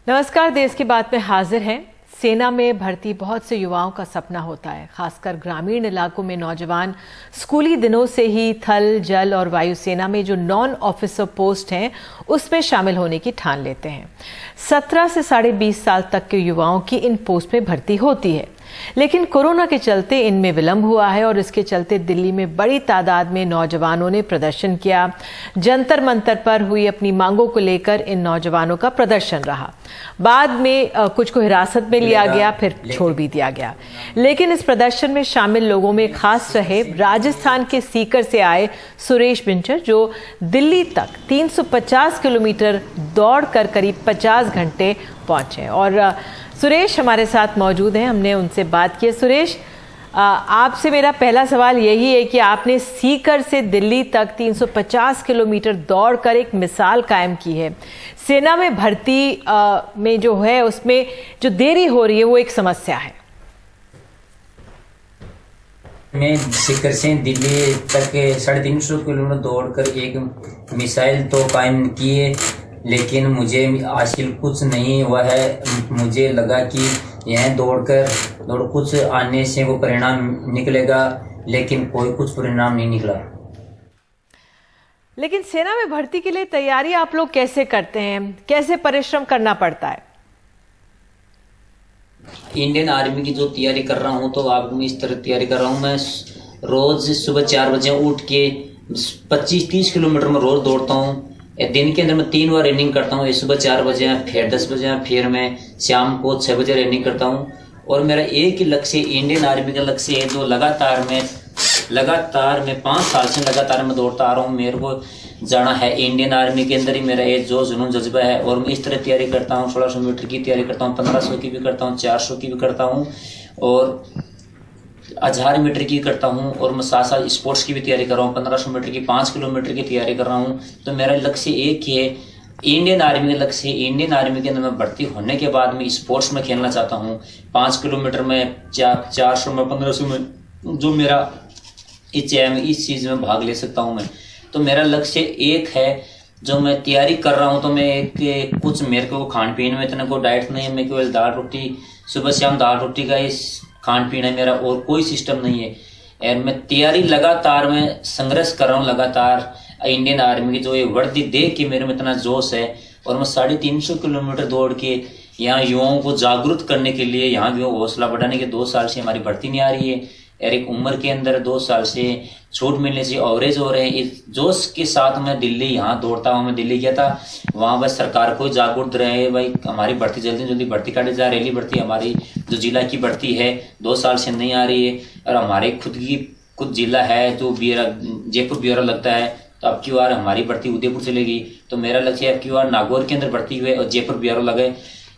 नमस्कार, देश की बात में हाजिर हैं। सेना में भर्ती बहुत से युवाओं का सपना होता है। खासकर ग्रामीण इलाकों में नौजवान स्कूली दिनों से ही थल, जल और वायुसेना में जो नॉन ऑफिसर पोस्ट हैं उसमें शामिल होने की ठान लेते हैं। 17 से 20.5 साल तक के युवाओं की इन पोस्ट में भर्ती होती है, लेकिन कोरोना के चलते इनमें विलंब हुआ है और इसके चलते दिल्ली में बड़ी तादाद में नौजवानों ने प्रदर्शन किया। जंतर मंतर पर हुई अपनी मांगों को लेकर इन नौजवानों का प्रदर्शन रहा। बाद में कुछ को हिरासत में लिया गया, फिर छोड़ भी दिया गया। लेकिन इस प्रदर्शन में शामिल लोगों में खास रहे राजस्थान के सीकर से आए सुरेश बिंचर, जो दिल्ली तक 350 किलोमीटर दौड़कर करीब 50 घंटे पहुंचे। और सुरेश हमारे साथ मौजूद हैं, हमने उनसे बात की। सुरेश, आपसे मेरा पहला सवाल यही है कि आपने सीकर से दिल्ली तक 350 किलोमीटर दौड़कर एक मिसाल कायम की है। सेना में भर्ती में जो है उसमें जो देरी हो रही है वो एक समस्या है। मैं सीकर से दिल्ली तक 350 किलोमीटर दौड़कर एक मिसाइल तो कायम की है, लेकिन मुझे हासिल कुछ नहीं हुआ है। मुझे लगा कि यह दौड़ कुछ आने से वो परिणाम निकलेगा, लेकिन कोई कुछ परिणाम नहीं निकला। लेकिन सेना में भर्ती के लिए तैयारी आप लोग कैसे करते हैं, कैसे परिश्रम करना पड़ता है? इंडियन आर्मी की जो तैयारी कर रहा हूँ तो आपको मैं इस तरह तैयारी कर रहा हूँ। मैं रोज सुबह 4 बजे उठ के 25-30 किलोमीटर में रोज दौड़ता हूँ। दिन के अंदर मैं 3 बार रनिंग करता हूँ। सुबह 4 बजे, फिर 10 बजे, फिर मैं शाम को 6 बजे रनिंग करता हूँ। और मेरा एक ही लक्ष्य, इंडियन आर्मी का लक्ष्य है, जो लगातार मैं 5 साल से लगातार मैं दौड़ता आ रहा हूँ। मेरे को जाना है इंडियन आर्मी के अंदर ही, मेरा एक जो जुनून जज्बा है। और मैं इस तरह तैयारी करता हूँ, 1600 मीटर की तैयारी करता हूँ, 1500 की भी करता हूँ, 400 की भी करता हूँ और 1000 मीटर की करता हूँ। और मैं साथ स्पोर्ट्स की भी तैयारी कर रहा हूँ, 1500 मीटर की, 5 किलोमीटर की तैयारी कर रहा हूँ। तो मेरा लक्ष्य एक ही है, इंडियन आर्मी का लक्ष्य है। इंडियन आर्मी के अंदर मैं भर्ती होने के बाद मैं स्पोर्ट्स में खेलना चाहता हूँ। 5 किलोमीटर में, 400 में, 1500 में जो मेरा इच्छा है, मैं इस चीज में भाग ले सकता हूँ मैं। तो मेरा लक्ष्य एक है, जो मैं तैयारी कर रहा हूँ। तो मैं एक कुछ मेरे को खान पीन में इतना कोई डाइट नहीं है। मैं केवल दाल रोटी, सुबह शाम दाल रोटी का इस खान पीन है मेरा, और कोई सिस्टम नहीं है। और मैं तैयारी लगातार मैं संघर्ष कर रहा हूँ लगातार इंडियन आर्मी की जो ये वर्दी देख के मेरे में इतना जोश है। और मैं 350 किलोमीटर दौड़ के यहाँ युवाओं को जागरूक करने के लिए, यहाँ भी हौसला बढ़ाने के 2 साल से हमारी भर्ती नहीं आ रही है। और एक उम्र के अंदर 2 साल से छूट मिलने से एवरेज हो रहे हैं। इस जोश के साथ मैं दिल्ली यहाँ दौड़ता हूँ। मैं दिल्ली गया था, वहाँ बस सरकार को जागरूक रहे, भाई हमारी भर्ती जल्दी भर्ती काटी जा रही। भर्ती हमारी जो जिला की भर्ती है 2 साल से नहीं आ रही है। और हमारे खुद की कुछ जिला है जो जयपुर ब्यूरो लगता है, तो अब की बार हमारी भर्ती उदयपुर चलेगी। तो मेरा लक्ष्य है अब की बार नागौर के अंदर भर्ती हुए और जयपुर ब्यूरो लगे।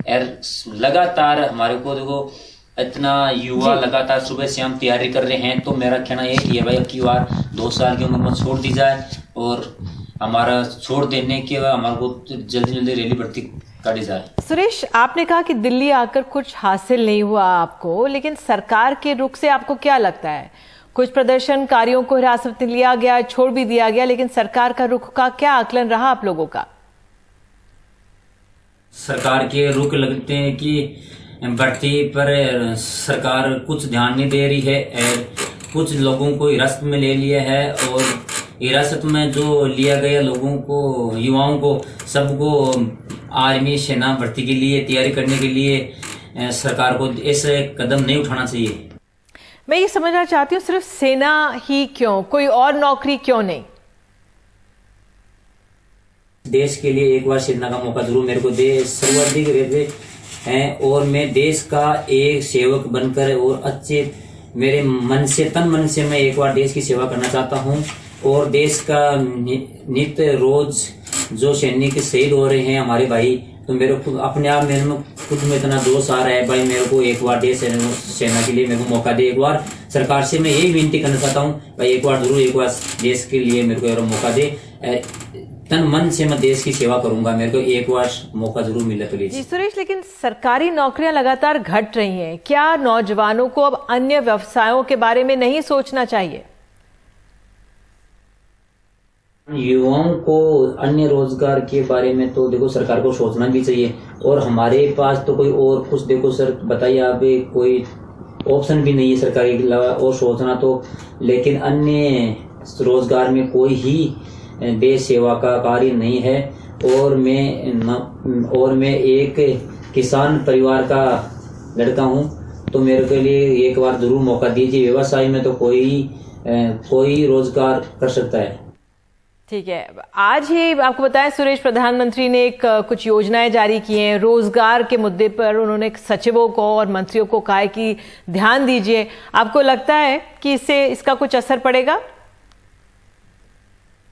और लगातार हमारे को देखो इतना युवा लगातार सुबह शाम तैयारी कर रहे हैं। तो मेरा कहना यही है भाई, अब की बार 2 साल की उम्र में छोड़ दी जाए और हमारा छोड़ देने के बाद हमारे को जल्दी रैली भर्ती काटी जाए। सुरेश, आपने कहा कि दिल्ली आकर कुछ हासिल नहीं हुआ आपको, लेकिन सरकार के रुख से आपको क्या लगता है? कुछ प्रदर्शनकारियों को हिरासत में लिया गया, छोड़ भी दिया गया, लेकिन सरकार का रुख का क्या आकलन रहा आप लोगों का? सरकार के रुख लगते हैं कि भर्ती पर सरकार कुछ ध्यान नहीं दे रही है। कुछ लोगों को हिरासत में ले लिया है, और हिरासत में जो लिया गया लोगों को, युवाओं को, सबको आर्मी सेना भर्ती के लिए तैयारी करने के लिए सरकार को ऐसे कदम नहीं उठाना चाहिए। मैं ये समझना चाहती हूँ, सिर्फ सेना ही क्यों, कोई और नौकरी क्यों नहीं? देश के लिए एक बार सेना का मौका जरूर मेरे को दे। सर्वाधिक रेलवे हैं और मैं देश का एक सेवक बनकर और अच्छे मेरे मन से, तन मन से मैं एक बार देश की सेवा करना चाहता हूं। और देश का नित्य रोज जो सैनिक शहीद हो रहे हैं हमारे भाई, तो मेरे को अपने आप मेरे में खुद में इतना जोश आ रहा है भाई, मेरे को एक बार देश सेना के लिए मेरे को मौका दे। एक बार सरकार से मैं यही विनती करना चाहता हूँ भाई, एक बार देश के लिए मेरे को मौका दे। तन मन से मैं देश की सेवा करूंगा, मेरे को एक बार मौका जरूर मिले प्लीज। जी सुरेश, लेकिन सरकारी नौकरियां लगातार घट रही हैं, क्या नौजवानों को अब अन्य व्यवसायों के बारे में नहीं सोचना चाहिए? युवाओं को अन्य रोजगार के बारे में तो देखो सरकार को सोचना भी चाहिए, और हमारे पास तो कोई और कुछ देखो सर बताइए आप, कोई ऑप्शन भी नहीं है सरकार के अलावा और सोचना तो, लेकिन अन्य रोजगार में कोई ही देश सेवा का कार्य नहीं है। और मैं एक किसान परिवार का लड़का हूँ, तो मेरे के लिए एक बार जरूर मौका दीजिए। व्यवसाय में तो कोई रोजगार कर सकता है। ठीक है, आज ही आपको बताएं सुरेश, प्रधानमंत्री ने कुछ योजनाएं जारी की हैं रोजगार के मुद्दे पर। उन्होंने सचिवों को और मंत्रियों को कहा है कि ध्यान दीजिए। आपको लगता है कि इसका कुछ असर पड़ेगा?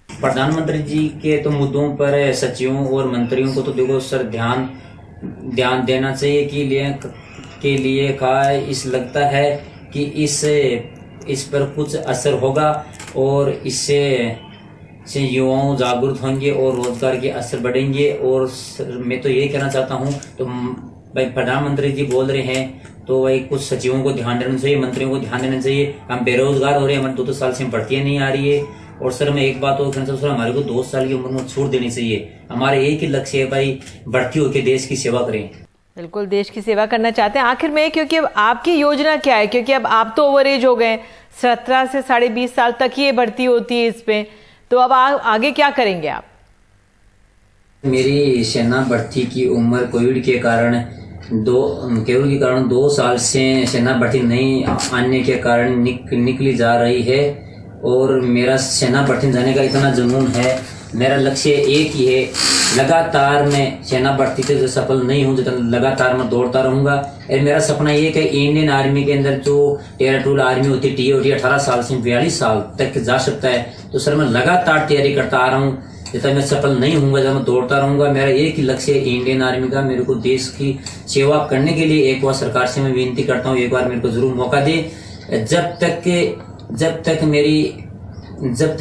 प्रधानमंत्री जी के तो मुद्दों पर सचिवों और मंत्रियों को तो देखो सर ध्यान देना चाहिए के लिए कहा है। इस लगता है कि इस पर कुछ असर होगा और इससे युवाओं जागरूक होंगे और रोजगार के असर बढ़ेंगे। और मैं तो यही कहना चाहता हूँ, तो भाई प्रधानमंत्री जी बोल रहे हैं तो भाई कुछ सचिवों को ध्यान देना चाहिए, मंत्रियों को ध्यान देना चाहिए। हम बेरोजगार हो रहे हैं, हमारे 2 साल से भर्तियां नहीं आ रही है। और सर मैं एक बात और कहना चाहता हूँ, हमारे को 2 साल की उम्र में छूट देनी चाहिए। हमारे एक ही लक्ष्य है भाई, भर्ती होकर देश की सेवा करें। बिल्कुल, देश की सेवा करना चाहते हैं। आखिर में क्योंकि अब आपकी योजना क्या है, क्योंकि अब आप तो ओवर एज हो गए, 17 से 20.5 साल तक ही ये भर्ती होती है इसमें, तो अब आगे क्या करेंगे आप? मेरी सेना भर्ती की उम्र कोविड के कारण 2 साल से सेना भर्ती नहीं आने के कारण निकली जा रही है। और मेरा सेना भर्ती जाने का इतना जुनून है, मेरा लक्ष्य एक ही है, लगातार मैं सेना भर्ती से सफल नहीं हूँ, लगातार मैं दौड़ता रहूंगा। और मेरा सपना ये है कि इंडियन आर्मी के अंदर जो टेरिटोरियल आर्मी होती है TOT 18 साल से 42 साल तक जा सकता है। तो सर मैं लगातार तैयारी करता आ रहा हूँ, जब तक मैं सफल नहीं होऊंगा, जब मैं दौड़ता रहूंगा। मेरा एक ही लक्ष्य है इंडियन आर्मी का। मेरे को देश की सेवा करने के लिए एक बार सरकार से मैं विनती करता हूँ, एक बार मेरे को जरूर मौका दे। जब तक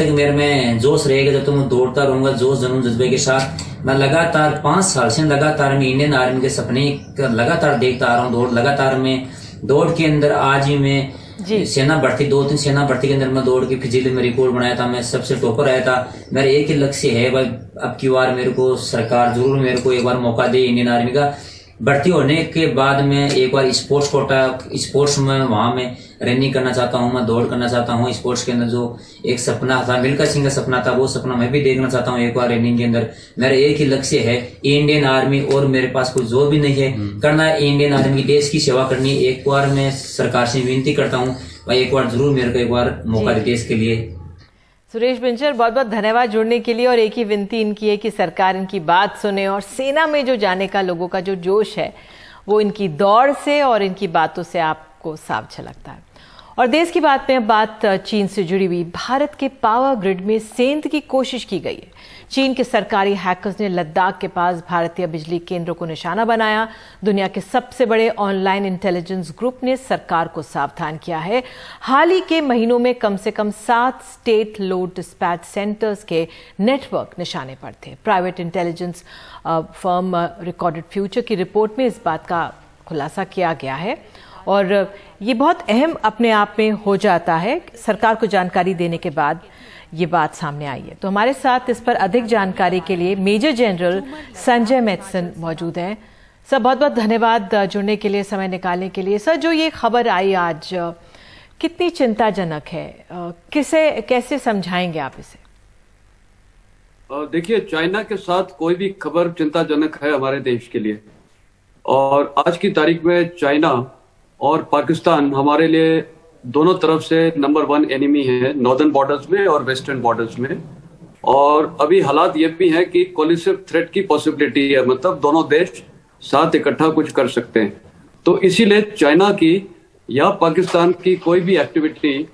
मेरे में जोश रहेगा, जब तक मैं दौड़ता रहूंगा जोश जुनून जज्बे के साथ। मैं लगातार 5 साल से लगातार मैं इंडियन आर्मी के सपने लगातार देखता आ रहा हूँ। लगातार मैं दौड़ के अंदर आज ही मैं सेना भर्ती 2-3 सेना भर्ती के अंदर मैं दौड़ के फिजिली में रिकॉर्ड बनाया था, मैं सबसे टॉपर आया था। मेरा एक ही लक्ष्य है भाई, अब की बार मेरे को सरकार जरूर मेरे को एक बार मौका दे इंडियन आर्मी का। भर्ती होने के बाद में एक बार स्पोर्ट्स में वहां मैं रनिंग करना चाहता हूँ, मैं दौड़ करना चाहता हूँ। स्पोर्ट्स के अंदर जो एक सपना था, मिल्खा सिंह का सपना था, वो सपना मैं भी देखना चाहता हूँ एक बार रनिंग के अंदर। मेरा एक ही लक्ष्य है इंडियन आर्मी, और मेरे पास कोई जोर भी नहीं है, करना है इंडियन आर्मी की, देश की सेवा करनी। एक बार मैं सरकार से विनती करता हूँ भाई, एक बार जरूर मेरे को एक बार मौका दे देश के लिए। सुरेश बिंचर, बहुत बहुत धन्यवाद जुड़ने के लिए। और एक ही विनती इनकी है कि सरकार इनकी बात सुने, और सेना में जो जाने का लोगों का जो जोश है वो इनकी दौड़ से और इनकी बातों से आपको साफ झलकता है। और देश की बात में अब बात चीन से जुड़ी हुई। भारत के पावर ग्रिड में सेंध की कोशिश की गई है। चीन के सरकारी हैकर्स ने लद्दाख के पास भारतीय बिजली केंद्रों को निशाना बनाया। दुनिया के सबसे बड़े ऑनलाइन इंटेलिजेंस ग्रुप ने सरकार को सावधान किया है। हाल ही के महीनों में कम से कम 7 स्टेट लोड डिस्पैच सेंटर्स के नेटवर्क निशाने पर थे। Private intelligence firm recorded future की रिपोर्ट में इस बात का खुलासा किया गया है, और ये बहुत अहम अपने आप में हो जाता है। सरकार को जानकारी देने के बाद ये बात सामने आई है। तो हमारे साथ इस पर अधिक जानकारी के लिए मेजर जनरल संजय मैथसन मौजूद हैं। सर, बहुत बहुत धन्यवाद जुड़ने के लिए, समय निकालने के लिए। सर, जो ये खबर आई आज, कितनी चिंताजनक है, कैसे समझाएंगे आप इसे? देखिए, चाइना के साथ कोई भी खबर चिंताजनक है हमारे देश के लिए। और आज की तारीख में चाइना और पाकिस्तान हमारे लिए दोनों तरफ से नंबर 1 एनिमी है, नॉर्दर्न बॉर्डर्स में और वेस्टर्न बॉर्डर्स में। और अभी हालात ये भी है कि कोलिसिव थ्रेट की पॉसिबिलिटी है, मतलब दोनों देश साथ इकट्ठा कुछ कर सकते हैं। तो इसीलिए चाइना की या पाकिस्तान की कोई भी एक्टिविटी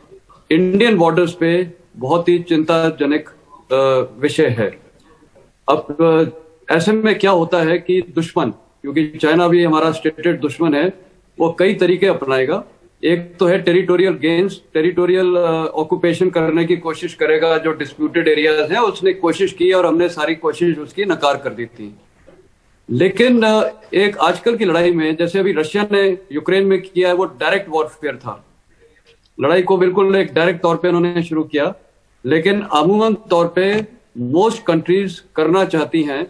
इंडियन बॉर्डर्स पे बहुत ही चिंताजनक विषय है। अब ऐसे में क्या होता है कि दुश्मन, क्योंकि चाइना भी हमारा स्टेटेड दुश्मन है, वो कई तरीके अपनाएगा। एक तो है टेरिटोरियल गेन्स, टेरिटोरियल ऑक्यूपेशन करने की कोशिश करेगा। जो डिस्प्यूटेड एरियाज हैं उसने कोशिश की और हमने सारी कोशिश उसकी नकार कर दी थी। लेकिन एक आजकल की लड़ाई में, जैसे अभी रशिया ने यूक्रेन में किया है, वो डायरेक्ट वॉरफेयर था। लड़ाई को बिल्कुल एक डायरेक्ट तौर पे उन्होंने शुरू किया, लेकिन अमूमन तौर पे मोस्ट कंट्रीज करना चाहती हैं,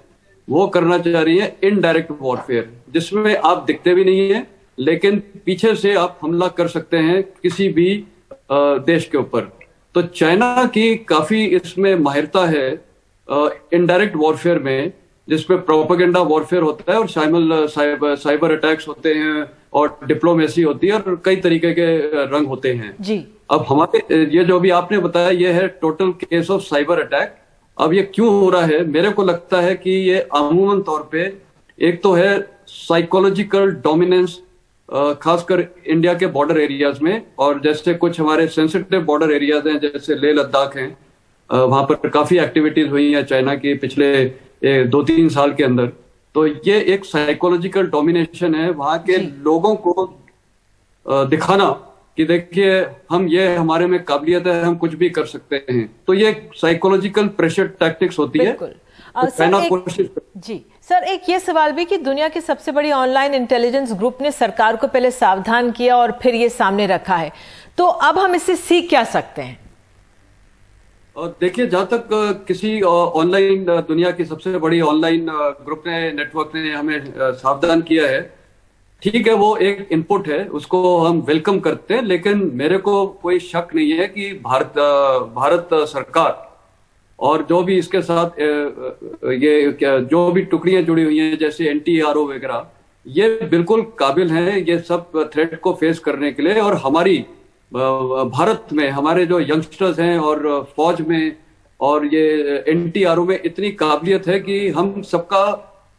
वो करना चाह रही है इनडायरेक्ट वॉरफेयर, जिसमें आप दिखते भी नहीं है लेकिन पीछे से आप हमला कर सकते हैं किसी भी देश के ऊपर। तो चाइना की काफी इसमें माहिरता है इनडायरेक्ट वॉरफेयर में, जिसमें प्रोपेगेंडा वॉरफेयर होता है और साइबर अटैक्स होते हैं और डिप्लोमेसी होती है और कई तरीके के रंग होते हैं जी। अब हमारे ये जो भी आपने बताया ये है total case of cyber attack. अब ये क्यों हो रहा है? मेरे को लगता है कि ये अमूमन तौर पे एक तो है साइकोलॉजिकल डोमिनेंस, खासकर इंडिया के बॉर्डर एरियाज में, और जैसे कुछ हमारे सेंसिटिव बॉर्डर एरियाज हैं जैसे लेह लद्दाख हैं, वहां पर काफी एक्टिविटीज हुई हैं चाइना की पिछले 2-3 साल के अंदर। तो ये एक साइकोलॉजिकल डोमिनेशन है वहां के लोगों को दिखाना कि देखिए ये हमारे में काबिलियत है, हम कुछ भी कर सकते हैं। तो ये साइकोलॉजिकल प्रेशर टैक्टिक्स होती है। चाइना कोशिश जी सर, एक ये सवाल भी कि दुनिया की सबसे बड़ी ऑनलाइन इंटेलिजेंस ग्रुप ने सरकार को पहले सावधान किया और फिर ये सामने रखा है, तो अब हम इससे सीख क्या सकते हैं? देखिए, जहां तक किसी ऑनलाइन दुनिया की सबसे बड़ी ऑनलाइन ग्रुप ने, नेटवर्क ने हमें सावधान किया है, ठीक है, वो एक इनपुट है, उसको हम वेलकम करते हैं। लेकिन मेरे को कोई शक नहीं है कि भारत सरकार और जो भी इसके साथ ये जो भी टुकड़ियां जुड़ी हुई हैं जैसे NTRO वगैरह, ये बिल्कुल काबिल हैं ये सब थ्रेट को फेस करने के लिए। और हमारी भारत में हमारे जो यंगस्टर्स हैं और फौज में और ये NTRO में इतनी काबिलियत है कि हम सबका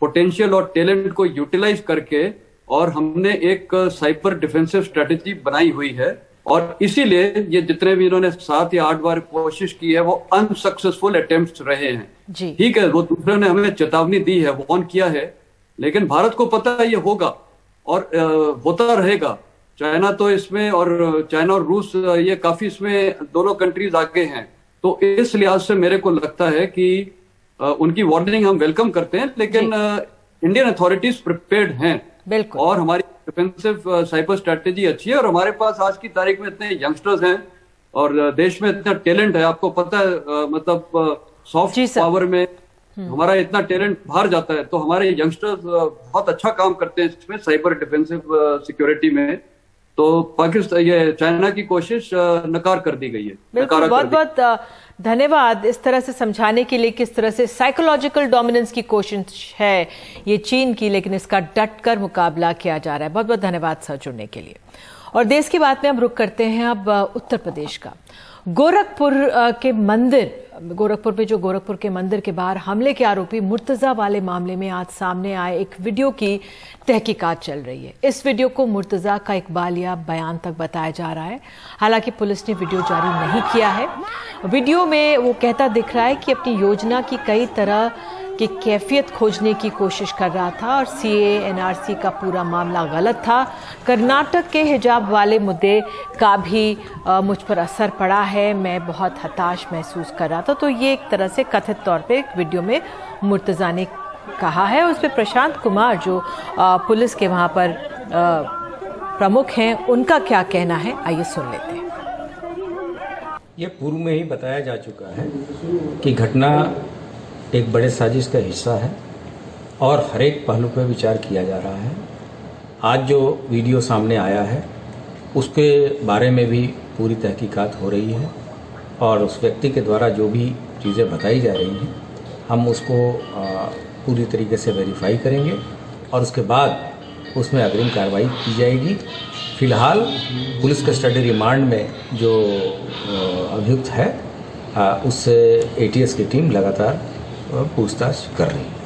पोटेंशियल और टैलेंट को यूटिलाइज करके और हमने एक साइबर डिफेंसिव स्ट्रेटेजी बनाई हुई है। और इसीलिए ये जितने भी इन्होंने 7 या 8 बार कोशिश की है वो अनसक्सेसफुल अटेम्प्ट्स रहे हैं। ठीक है, वो दूसरे ने हमें चेतावनी दी है, वार्न किया है, लेकिन भारत को पता है ये होगा और होता रहेगा। चाइना तो इसमें, और चाइना और रूस ये काफी इसमें दोनों कंट्रीज आगे हैं। तो इस लिहाज से मेरे को लगता है कि उनकी वार्निंग हम वेलकम करते हैं, लेकिन इंडियन अथॉरिटीज प्रिपेयर्ड हैं और हमारी डिफेंसिव साइबर स्ट्रेटेजी अच्छी है। और हमारे पास आज की तारीख में इतने यंगस्टर्स हैं और देश में इतना टैलेंट है, आपको पता है, मतलब सॉफ्ट पावर में हमारा इतना टैलेंट बाहर जाता है। तो हमारे यंगस्टर्स बहुत अच्छा काम करते हैं इसमें, साइबर डिफेंसिव सिक्योरिटी में। तो पाकिस्तान, ये चाइना की कोशिश नकार कर दी गई है। बहुत बहुत धन्यवाद इस तरह से समझाने के लिए किस तरह से साइकोलॉजिकल डोमिनेंस की कोशिश है ये चीन की, लेकिन इसका डटकर मुकाबला किया जा रहा है। बहुत बहुत धन्यवाद सर जुड़ने के लिए। और देश की बात में हम रुख करते हैं अब उत्तर प्रदेश का। गोरखपुर में जो गोरखपुर के मंदिर के बाहर हमले के आरोपी मुर्तजा वाले मामले में आज सामने आए एक वीडियो की तहकीकात चल रही है। इस वीडियो को मुर्तजा का इकबालिया बयान तक बताया जा रहा है। हालांकि पुलिस ने वीडियो जारी नहीं किया है। वीडियो में वो कहता दिख रहा है कि अपनी योजना की कई तरह की कैफियत खोजने की कोशिश कर रहा था और CAA NRC का पूरा मामला गलत था। कर्नाटक के हिजाब वाले मुद्दे का भी मुझ पर असर पड़ा है, मैं बहुत हताश महसूस कर रहा था। तो ये एक तरह से कथित तौर पे एक वीडियो में मुर्तजा ने कहा है। उस पर प्रशांत कुमार जो पुलिस के वहाँ पर प्रमुख हैं, उनका क्या कहना है, आइए सुन लेते हैं। ये पूर्व में ही बताया जा चुका है कि घटना एक बड़े साजिश का हिस्सा है और हर एक पहलू पर विचार किया जा रहा है। आज जो वीडियो सामने आया है उसके बारे में भी पूरी तहकीकात हो रही है और उस व्यक्ति के द्वारा जो भी चीज़ें बताई जा रही हैं हम उसको पूरी तरीके से वेरीफाई करेंगे और उसके बाद उसमें अग्रिम कार्रवाई की जाएगी। फिलहाल पुलिस कस्टडी रिमांड में जो अभियुक्त है उससे ATS की टीम लगातार पूछताछ कर रही है।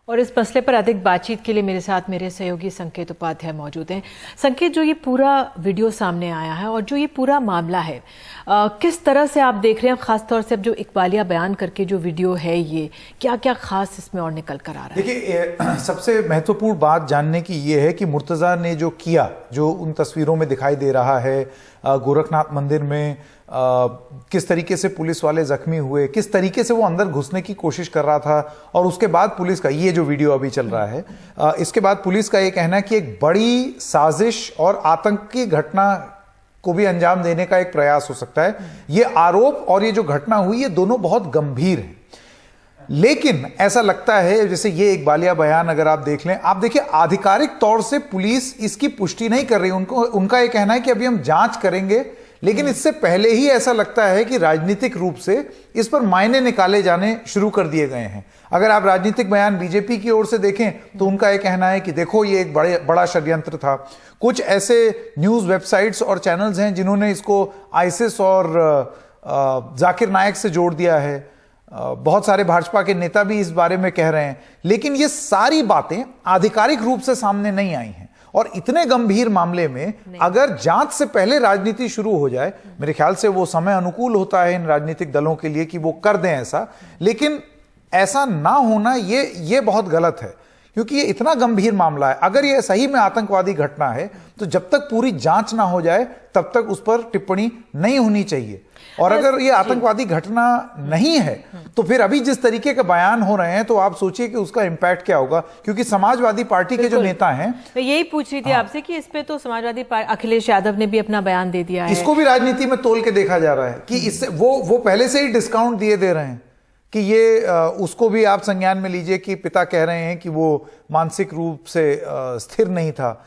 और इस मसले पर अधिक बातचीत के लिए मेरे साथ मेरे सहयोगी संकेत उपाध्याय मौजूद हैं। संकेत, जो ये पूरा वीडियो सामने आया है और जो ये पूरा मामला है, किस तरह से आप देख रहे हैं, खासतौर से अब जो इकबालिया बयान करके जो वीडियो है, ये क्या क्या खास इसमें और निकल कर आ रहा है? देखिए, सबसे महत्वपूर्ण बात जानने की ये है कि मुर्तजा ने जो किया, जो उन तस्वीरों में दिखाई दे रहा है गोरखनाथ मंदिर में, किस तरीके से पुलिस वाले जख्मी हुए, किस तरीके से वो अंदर घुसने की कोशिश कर रहा था, और उसके बाद पुलिस का ये जो वीडियो अभी चल रहा है, इसके बाद पुलिस का ये कहना है कि एक बड़ी साजिश और आतंक की घटना को भी अंजाम देने का एक प्रयास हो सकता है। ये आरोप और ये जो घटना हुई, ये दोनों बहुत गंभीर हैं। लेकिन ऐसा लगता है, जैसे ये इकबालिया बयान अगर आप देख लें, आप देखिए आधिकारिक तौर से पुलिस इसकी पुष्टि नहीं कर रही। उनका ये कहना है कि अभी हम जांच करेंगे, लेकिन इससे पहले ही ऐसा लगता है कि राजनीतिक रूप से इस पर मायने निकाले जाने शुरू कर दिए गए हैं। अगर आप राजनीतिक बयान बीजेपी की ओर से देखें तो उनका यह कहना है कि देखो ये एक बड़ा षड्यंत्र था। कुछ ऐसे न्यूज वेबसाइट्स और चैनल्स हैं जिन्होंने इसको आईसिस और जाकिर नायक से जोड़ दिया है। बहुत सारे भाजपा के नेता भी इस बारे में कह रहे हैं, लेकिन ये सारी बातें आधिकारिक रूप से सामने नहीं आई हैं। और इतने गंभीर मामले में अगर जांच से पहले राजनीति शुरू हो जाए, मेरे ख्याल से वो समय अनुकूल होता है इन राजनीतिक दलों के लिए कि वो कर दें ऐसा, लेकिन ऐसा ना होना ये बहुत गलत है, क्योंकि ये इतना गंभीर मामला है। अगर ये सही में आतंकवादी घटना है तो जब तक पूरी जांच ना हो जाए तब तक उस पर टिप्पणी नहीं होनी चाहिए। और अगर ये आतंकवादी घटना नहीं है तो फिर अभी जिस तरीके के बयान हो रहे हैं तो आप सोचिए कि उसका इंपैक्ट क्या होगा, क्योंकि समाजवादी पार्टी के जो नेता हैं, मैं यही पूछ रही थी आपसे कि इस पे तो समाजवादी पार्टी अखिलेश यादव ने भी अपना बयान दे दिया है। इसको भी राजनीति में तोल के देखा जा रहा है कि इससे वो पहले से ही डिस्काउंट दे रहे हैं कि ये उसको भी आप संज्ञान में लीजिए कि पिता कह रहे हैं कि वो मानसिक रूप से स्थिर नहीं था।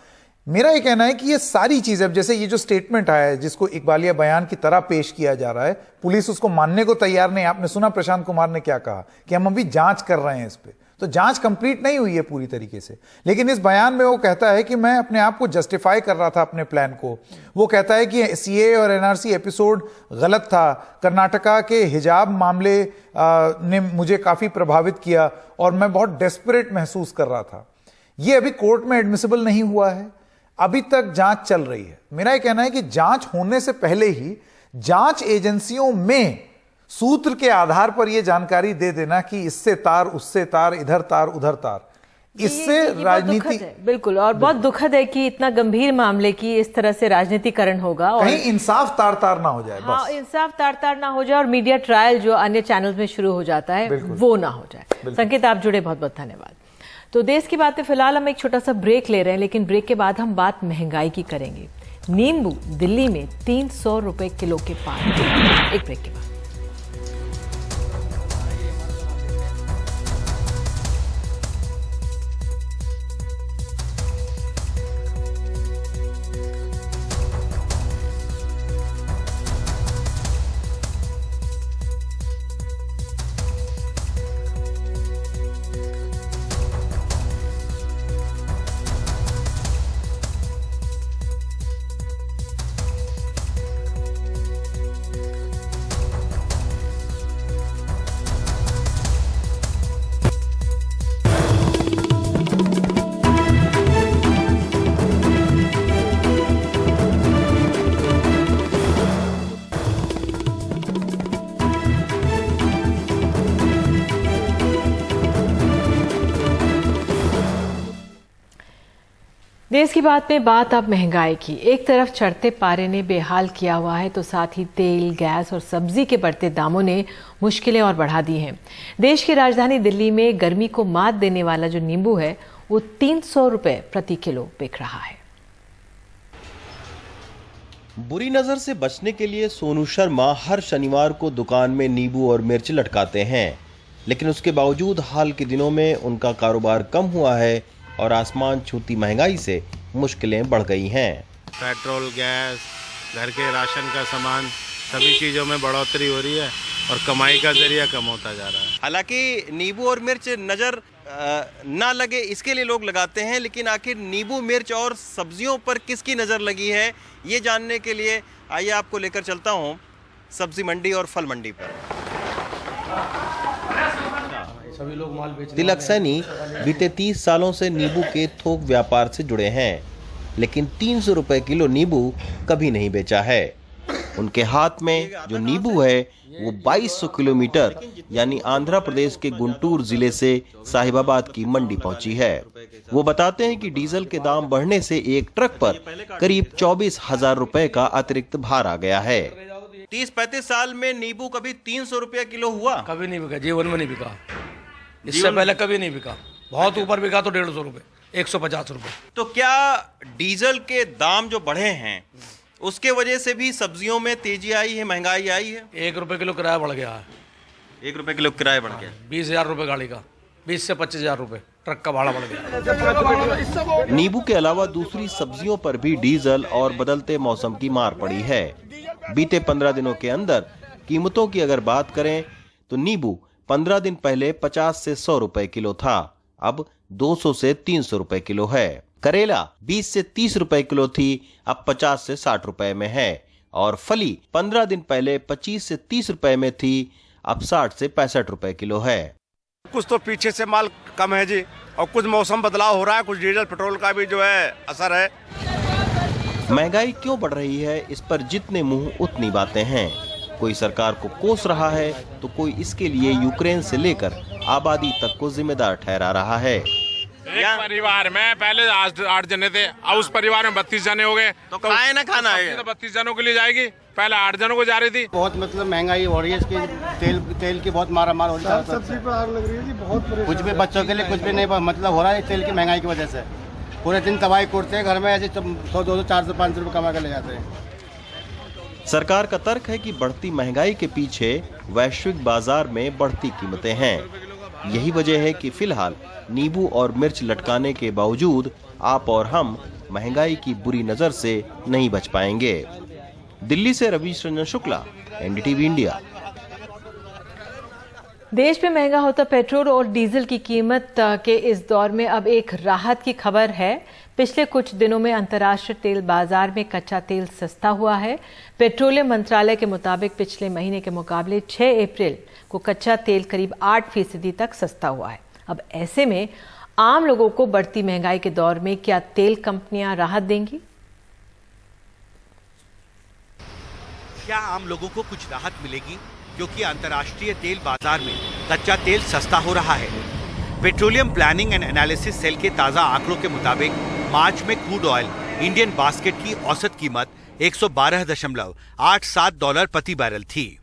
मेरा ये कहना है कि ये सारी चीजें, अब जैसे ये जो स्टेटमेंट आया है जिसको इकबालिया बयान की तरह पेश किया जा रहा है, पुलिस उसको मानने को तैयार नहीं। आपने सुना प्रशांत कुमार ने क्या कहा कि हम अभी जांच कर रहे हैं इस पे, तो जांच कंप्लीट नहीं हुई है पूरी तरीके से। लेकिन इस बयान में वो कहता है कि मैं अपने आप को जस्टिफाई कर रहा था अपने प्लान को। वो कहता है कि सीए और एनआरसी एपिसोड गलत था, कर्नाटका के हिजाब मामले ने मुझे काफी प्रभावित किया और मैं बहुत डेस्परेट महसूस कर रहा था। ये अभी कोर्ट में एडमिसिबल नहीं हुआ है, अभी तक जांच चल रही है। मेरा यह कहना है कि जांच होने से पहले ही जांच एजेंसियों में सूत्र के आधार पर यह जानकारी दे देना कि इससे तार, उससे तार, इधर तार, उधर तार, इससे राजनीति बिल्कुल, और बहुत दुखद है कि इतना गंभीर मामले की इस तरह से राजनीतिकरण होगा और कहीं इंसाफ तार तार ना हो जाए। हाँ, इंसाफ तार तार ना हो जाए और मीडिया ट्रायल जो अन्य चैनल्स में शुरू हो जाता है वो ना हो जाए। संकेत, आप जुड़े, बहुत बहुत धन्यवाद। तो देश की बातें फिलहाल हम एक छोटा सा ब्रेक ले रहे हैं, लेकिन ब्रेक के बाद हम बात महंगाई की करेंगे। नींबू दिल्ली में 300 रुपए किलो के पार। एक ब्रेक के बाद। देश की बात में बात अब महंगाई की। एक तरफ चढ़ते पारे ने बेहाल किया हुआ है तो साथ ही तेल, गैस और सब्जी के बढ़ते दामों ने मुश्किलें और बढ़ा दी हैं। देश की राजधानी दिल्ली में गर्मी को मात देने वाला जो नींबू है वो 300 रुपए प्रति किलो बिक रहा है। बुरी नजर से बचने के लिए सोनू शर्मा हर शनिवार को दुकान में नींबू और मिर्च लटकाते हैं, लेकिन उसके बावजूद हाल के दिनों में उनका कारोबार कम हुआ है और आसमान छूती महंगाई से मुश्किलें बढ़ गई हैं। पेट्रोल, गैस, घर के राशन का सामान, सभी चीज़ों में बढ़ोतरी हो रही है और कमाई का जरिया कम होता जा रहा है। हालांकि नींबू और मिर्च नज़र ना लगे इसके लिए लोग लगाते हैं, लेकिन आखिर नींबू, मिर्च और सब्जियों पर किसकी नज़र लगी है ये जानने के लिए आइए आपको लेकर चलता हूँ सब्जी मंडी और फल मंडी पर। सभी लोग माल बेचने तिलक सैनी बीते 30 सालों से नींबू के थोक व्यापार से जुड़े हैं, लेकिन 300 रुपए किलो नींबू कभी नहीं बेचा है। उनके हाथ में जो नींबू है वो 2200 किलोमीटर यानी आंध्र प्रदेश के गुंटूर जिले से साहिबाबाद की मंडी पहुंची है। वो बताते हैं कि डीजल के दाम बढ़ने से एक ट्रक पर करीब 24,000 रुपए का अतिरिक्त भार आ गया है। 30-35 साल में नींबू कभी 300 रुपया किलो हुआ? कभी नहीं बिका, जीवन में नहीं बिका। इससे पहले कभी नहीं बिका। बहुत ऊपर बिका तो 150 रुपए, 150 रुपए। तो क्या डीजल के दाम जो बढ़े हैं उसके वजह से भी सब्जियों में तेजी आई है, महंगाई आई है? 1 रुपए किलो किराया बढ़ गया है। ₹1 किलो किराया बढ़ गया। 20,000 रुपये गाड़ी का, 20 से 25,000 रुपये ट्रक का भाड़ा बढ़ गया। नींबू के अलावा दूसरी सब्जियों पर भी डीजल और बदलते मौसम की मार पड़ी है। बीते 15 दिनों के अंदर कीमतों की अगर बात करें तो नींबू 15 दिन पहले 50 से 100 रुपए किलो था, अब 200 से 300 रुपए किलो है। करेला 20 से 30 रुपए किलो थी, अब 50 से 60 रुपए में है। और फली 15 दिन पहले 25 से 30 रुपए में थी, अब 60 से 65 रुपए किलो है। कुछ तो पीछे से माल कम है जी, और कुछ मौसम बदलाव हो रहा है, कुछ डीजल पेट्रोल का भी जो है असर है। महंगाई क्यों बढ़ रही है, इस पर जितने मुंह उतनी बातें हैं। कोई सरकार को कोस रहा है तो कोई इसके लिए यूक्रेन से लेकर आबादी तक को जिम्मेदार ठहरा रहा है। एक परिवार में पहले 8 जने थे, अब उस परिवार में 32 जने हो गए, तो खाए ना खाना है। 32 जनों के लिए जाएगी, पहले 8 जनों को जा रही थी। बहुत मतलब महंगाई हो रही है, इसकी तेल की बहुत मारामार हो रही है, सब्जी पर आग लग रही है जी, बहुत कुछ भी बच्चों के लिए कुछ भी नहीं मतलब हो रहा है तेल की महंगाई की वजह से। पूरे दिन तबाही करते हैं, घर में ऐसे 100, 200, 400, 500 रुपये कमा कर ले जाते हैं। सरकार का तर्क है कि बढ़ती महंगाई के पीछे वैश्विक बाजार में बढ़ती कीमतें हैं। यही वजह है कि फिलहाल नींबू और मिर्च लटकाने के बावजूद आप और हम महंगाई की बुरी नजर से नहीं बच पाएंगे। दिल्ली से रवीश रंजन शुक्ला, एनडीटीवी इंडिया। देश में महंगा होता पेट्रोल और डीजल की कीमत के इस दौर में अब एक राहत की खबर है। पिछले कुछ दिनों में अंतर्राष्ट्रीय तेल बाजार में कच्चा तेल सस्ता हुआ है। पेट्रोलियम मंत्रालय के मुताबिक पिछले महीने के मुकाबले 6 अप्रैल को कच्चा तेल करीब 8% तक सस्ता हुआ है। अब ऐसे में आम लोगों को बढ़ती महंगाई के दौर में क्या तेल कंपनियां राहत देंगी? क्या आम लोगों को कुछ राहत मिलेगी, क्योंकि अंतर्राष्ट्रीय तेल बाजार में कच्चा तेल सस्ता हो रहा है। Petroleum planning and analysis cell के ताज़ा आंकड़ों के मुताबिक मार्च में क्रूड ऑयल इंडियन बास्केट की औसत कीमत $112.87 प्रति बैरल थी,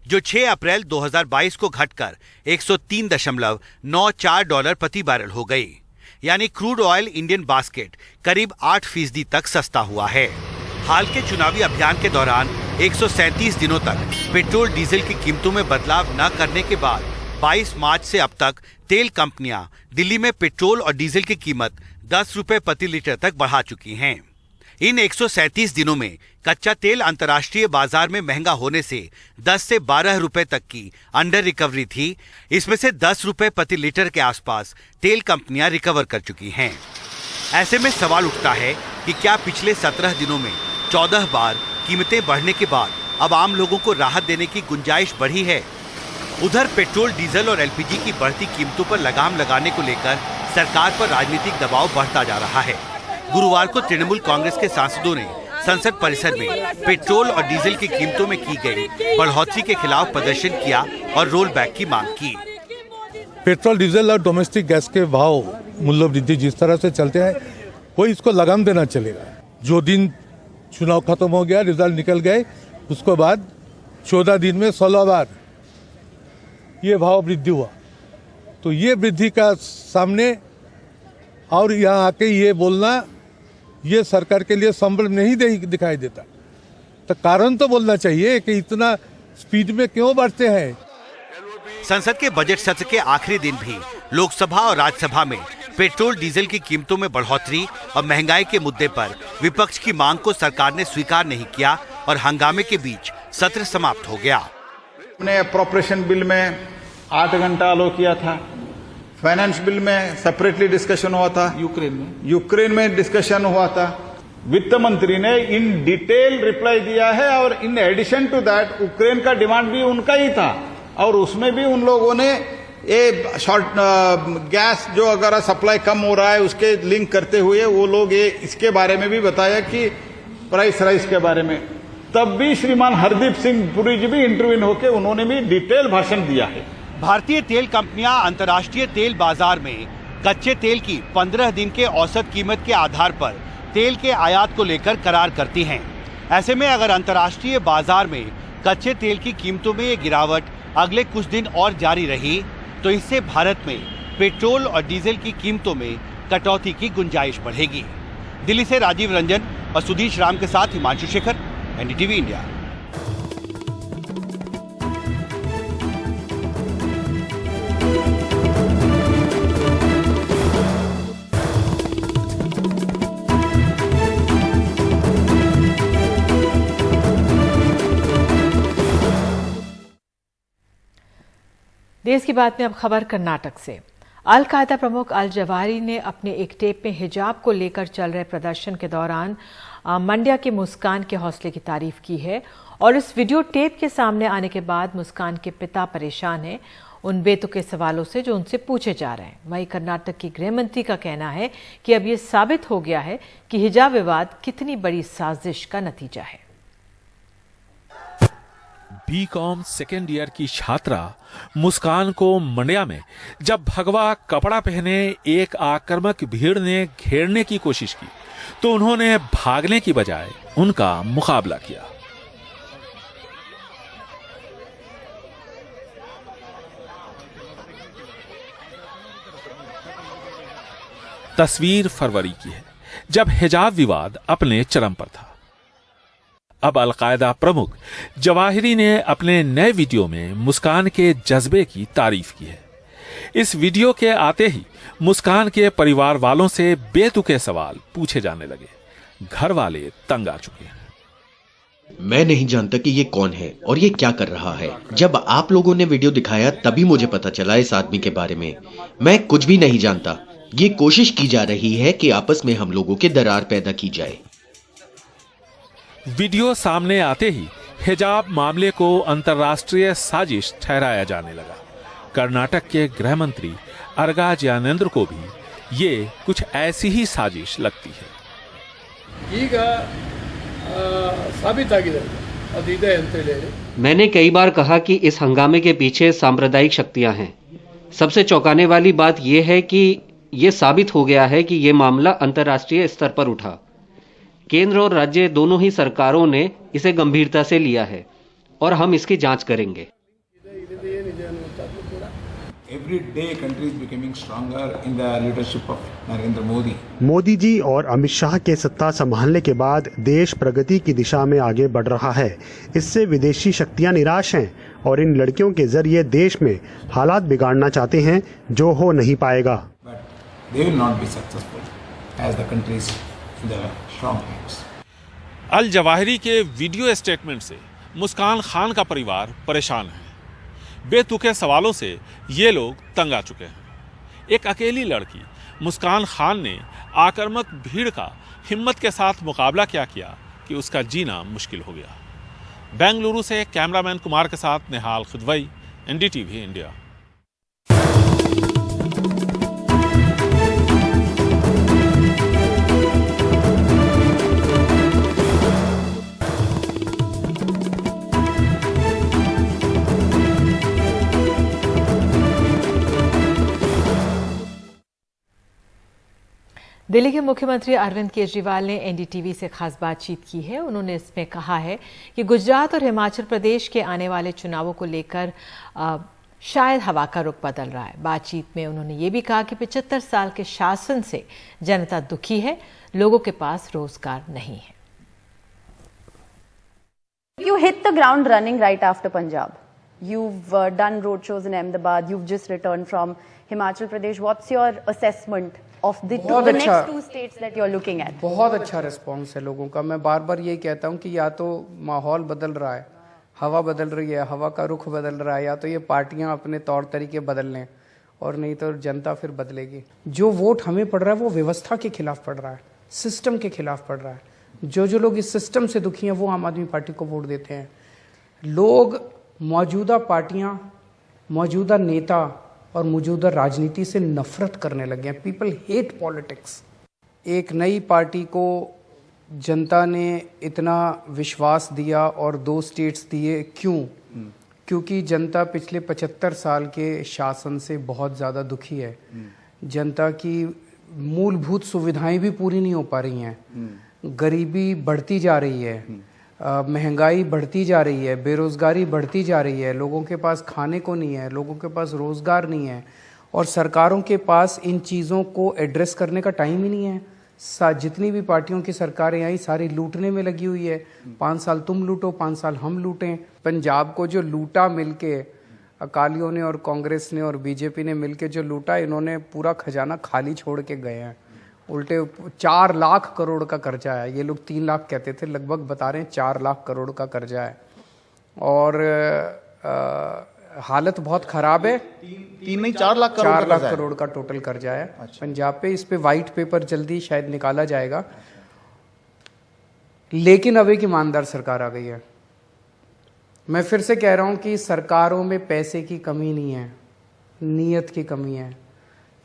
जो 6 अप्रैल 2022 को घटकर $103.94 प्रति बैरल हो गई। यानी क्रूड ऑयल इंडियन बास्केट करीब 8% तक सस्ता हुआ है। हाल के चुनावी अभियान के दौरान 137 दिनों तक पेट्रोल डीजल की कीमतों में बदलाव न करने के बाद 22 मार्च से अब तक तेल कंपनियां दिल्ली में पेट्रोल और डीजल की कीमत 10 रुपए प्रति लीटर तक बढ़ा चुकी हैं। इन 137 दिनों में कच्चा तेल अंतर्राष्ट्रीय बाजार में महंगा होने से 10 से 12 रुपए तक की अंडर रिकवरी थी। इसमें से 10 रुपए प्रति लीटर के आसपास तेल कंपनियां रिकवर कर चुकी हैं। ऐसे में सवाल उठता है कि क्या पिछले 17 दिनों में 14 बार कीमतें बढ़ने के बाद अब आम लोगों को राहत देने की गुंजाइश बढ़ी है? उधर पेट्रोल, डीजल और एलपीजी की बढ़ती कीमतों पर लगाम लगाने को लेकर सरकार पर राजनीतिक दबाव बढ़ता जा रहा है। गुरुवार को तृणमूल कांग्रेस के सांसदों ने संसद परिसर में पेट्रोल और डीजल की कीमतों में की गई बढ़ोतरी के खिलाफ प्रदर्शन किया और रोल बैक की मांग की। पेट्रोल, डीजल और डोमेस्टिक गैस के भाव मूल्य वृद्धि जिस तरह से चलते हैं, कोई इसको लगाम देना चलेगा। जो दिन चुनाव खत्म हो गया, रिजल्ट निकल गए, उसके बाद 14 दिन में 16 बार ये भाव वृद्धि हुआ। तो ये वृद्धि का सामने और यहाँ आके ये बोलना, ये सरकार के लिए संभव नहीं दिखाई देता। तो कारण तो बोलना चाहिए कि इतना स्पीड में क्यों बढ़ते हैं। संसद के बजट सत्र के आखिरी दिन भी लोकसभा और राज्यसभा में पेट्रोल, डीजल की कीमतों में बढ़ोतरी और महंगाई के मुद्दे पर विपक्ष की मांग को सरकार ने स्वीकार नहीं किया और हंगामे के बीच सत्र समाप्त हो गया। हमने अप्रोप्रिएशन बिल में 8 घंटा अलो किया था। फाइनेंस बिल में सेपरेटली डिस्कशन हुआ था। यूक्रेन में डिस्कशन हुआ था। वित्त मंत्री ने इन डिटेल रिप्लाई दिया है और in addition to that Ukraine का डिमांड भी उनका ही था और उसमें भी उन लोगों ने ये शॉर्ट गैस जो अगर सप्लाई कम हो रहा है उसके लिंक करते हुए वो लोग ये इसके बारे में भी बताया कि प्राइस राइज के बारे में। तब भी श्रीमान हरदीप सिंह पुरी जी भी इंटरव्यू होकर उन्होंने भी डिटेल भाषण दिया है। भारतीय तेल कंपनियां अंतर्राष्ट्रीय तेल बाजार में कच्चे तेल की 15 दिन के औसत कीमत के आधार पर तेल के आयात को लेकर करार करती हैं। ऐसे में अगर अंतर्राष्ट्रीय बाजार में कच्चे तेल की कीमतों में ये गिरावट अगले कुछ दिन और जारी रही तो इससे भारत में पेट्रोल और डीजल की कीमतों में कटौती की गुंजाइश बढ़ेगी। दिल्ली से राजीव रंजन और सुधीश राम के साथ हिमांशु शेखर, एनडीटीवी इंडिया। देश की बात में अब खबर कर्नाटक से। अल कायदा प्रमुख अल जवाहिरी ने अपने एक टेप में हिजाब को लेकर चल रहे प्रदर्शन के दौरान मंड्या के मुस्कान के हौसले की तारीफ की है और इस वीडियो टेप के सामने आने के बाद मुस्कान के पिता परेशान हैं उन बेतुके सवालों से जो उनसे पूछे जा रहे हैं। वहीं कर्नाटक की गृह मंत्री का कहना है कि अब ये साबित हो गया है कि हिजाब विवाद कितनी बड़ी साजिश का नतीजा है। बीकॉम सेकेंड ईयर की छात्रा मुस्कान को मंड्या में जब भगवा कपड़ा पहने एक आक्रामक भीड़ ने घेरने की कोशिश की तो उन्होंने भागने की बजाय उनका मुकाबला किया। तस्वीर फरवरी की है जब हिजाब विवाद अपने चरम पर था। अब अलकायदा प्रमुख जवाहिरी ने अपने नए वीडियो में मुस्कान के जज्बे की तारीफ की है। इस वीडियो के आते ही मुस्कान के परिवार वालों से बेतुके सवाल पूछे जाने लगे। घर वाले तंग आ चुके हैं। मैं नहीं जानता कि ये कौन है और ये क्या कर रहा है। जब आप लोगों ने वीडियो दिखाया तभी मुझे पता चला इस आदमी के बारे में। मैं कुछ भी नहीं जानता। ये कोशिश की जा रही है कि आपस में हम लोगों के दरार पैदा की जाए। वीडियो सामने आते ही हिजाब मामले को अंतर्राष्ट्रीय साजिश ठहराया जाने लगा। कर्नाटक के गृह मंत्री अर्गा ज्ञानेंद्र को भी ये कुछ ऐसी ही साजिश लगती है। मैंने कई बार कहा कि इस हंगामे के पीछे सांप्रदायिक शक्तियां हैं। सबसे चौंकाने वाली बात यह है कि ये साबित हो गया है कि ये मामला अंतर्राष्ट्रीय स्तर पर उठा। केंद्र और राज्य दोनों ही सरकारों ने इसे गंभीरता से लिया है और हम इसकी जांच करेंगे। Every day country is becoming stronger in the leadership of Narendra Modi. Modi ji और अमित शाह के सत्ता संभालने के बाद देश प्रगति की दिशा में आगे बढ़ रहा है। इससे विदेशी शक्तियां निराश हैं और इन लड़कियों के जरिए देश में हालात बिगाड़ना चाहते हैं जो हो नहीं पाएगा। But they will not be successful as the country is in the strong hands. Al Zawahiri के वीडियो स्टेटमेंट से मुस्कान खान का परिवार परेशान है। बेतुके सवालों से ये लोग तंग आ चुके हैं। एक अकेली लड़की मुस्कान खान ने आक्रामक भीड़ का हिम्मत के साथ मुकाबला क्या किया कि उसका जीना मुश्किल हो गया। बेंगलुरु से कैमरामैन कुमार के साथ निहाल खुदवई, एनडीटीवी इंडिया। दिल्ली के मुख्यमंत्री अरविंद केजरीवाल ने एनडीटीवी से खास बातचीत की है। उन्होंने इसमें कहा है कि गुजरात और हिमाचल प्रदेश के आने वाले चुनावों को लेकर शायद हवा का रुख बदल रहा है। बातचीत में उन्होंने ये भी कहा कि 75 साल के शासन से जनता दुखी है, लोगों के पास रोजगार नहीं है। You hit the ground running right after Punjab. You've done road shows in Ahmedabad. You've just returned from Himachal Pradesh. What's your assessment of the next two states that you're looking at? बहुत अच्छा response है लोगों का। मैं बार बार यही कहता हूँ कि या तो माहौल बदल रहा है, हवा बदल रही है, हवा का रुख बदल रहा है, या तो ये पार्टियां अपने तौर तरीके बदल लें और नहीं तो जनता फिर बदलेगी। जो वोट हमें पड़ रहा है वो व्यवस्था के खिलाफ पड़ रहा है, सिस्टम के खिलाफ पड़ रहा है। जो लोग इस सिस्टम से दुखी हैं वो आम आदमी पार्टी को वोट देते हैं। लोग मौजूदा पार्टियां, मौजूदा नेता और मौजूदा राजनीति से नफरत करने लगे हैं। People hate politics. एक नई पार्टी को जनता ने इतना विश्वास दिया और 2 स्टेट्स दिए। क्यों? क्योंकि जनता पिछले 75 साल के शासन से बहुत ज़्यादा दुखी है। जनता की मूलभूत सुविधाएं भी पूरी नहीं हो पा रही हैं। गरीबी बढ़ती जा रही है, महंगाई बढ़ती जा रही है, बेरोजगारी बढ़ती जा रही है, लोगों के पास खाने को नहीं है, लोगों के पास रोजगार नहीं है और सरकारों के पास इन चीज़ों को एड्रेस करने का टाइम ही नहीं है। जितनी भी पार्टियों की सरकारें आई सारी लूटने में लगी हुई है। 5 साल तुम लूटो, 5 साल हम लूटें। पंजाब को जो लूटा मिलके, अकालियों ने और कांग्रेस ने और बीजेपी ने मिलके जो लूटा, इन्होंने पूरा खजाना खाली छोड़ के गए हैं। उल्टे 4 लाख करोड़ का कर्जा है। ये लोग 3 लाख कहते थे, लगभग बता रहे हैं 4 लाख करोड़ का कर्जा है। और हालत बहुत खराब है। 3 नहीं 4 लाख करोड़ 4 लाख करोड़ का टोटल कर्जा है पंजाब पे। इस पे वाइट पेपर जल्दी शायद निकाला जाएगा। लेकिन अब एक ईमानदार सरकार आ गई है। मैं फिर से कह रहा हूं कि सरकारों में पैसे की कमी नहीं है, नीयत की कमी है।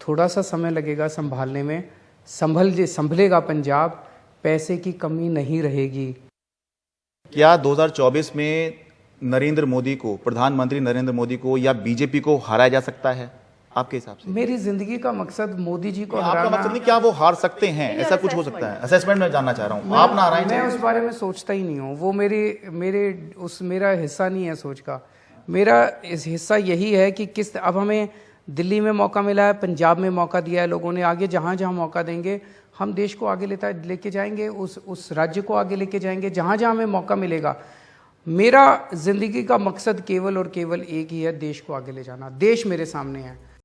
थोड़ा सा समय लगेगा संभालने में, संभलेगा पंजाब, पैसे की कमी नहीं रहेगी। क्या 2024 में नरेंद्र मोदी को, प्रधानमंत्री नरेंद्र मोदी को या बीजेपी को हराया जा सकता है आपके हिसाब से? मेरी जिंदगी का मकसद मोदी जी को आपका मकसद नहीं, क्या वो हार सकते हैं? ऐसा कुछ हो सकता है? असेसमेंट में जानना चाह रहा हूँ। आप ना हराएं। मैं उस बारे में सोचता ही नहीं हूँ। वो मेरा हिस्सा नहीं है सोच का। मेरा इस हिस्सा यही है कि अब हमें दिल्ली में मौका मिला है, पंजाब में मौका दिया है लोगों ने, आगे जहाँ जहाँ मौका देंगे हम देश को आगे लेके जाएंगे, उस राज्य को आगे लेके जाएंगे जहाँ जहाँ हमें मौका मिलेगा। मेरा जिंदगी का मकसद केवल और केवल एक ही है, देश को आगे ले जाना। देश मेरे सामने है।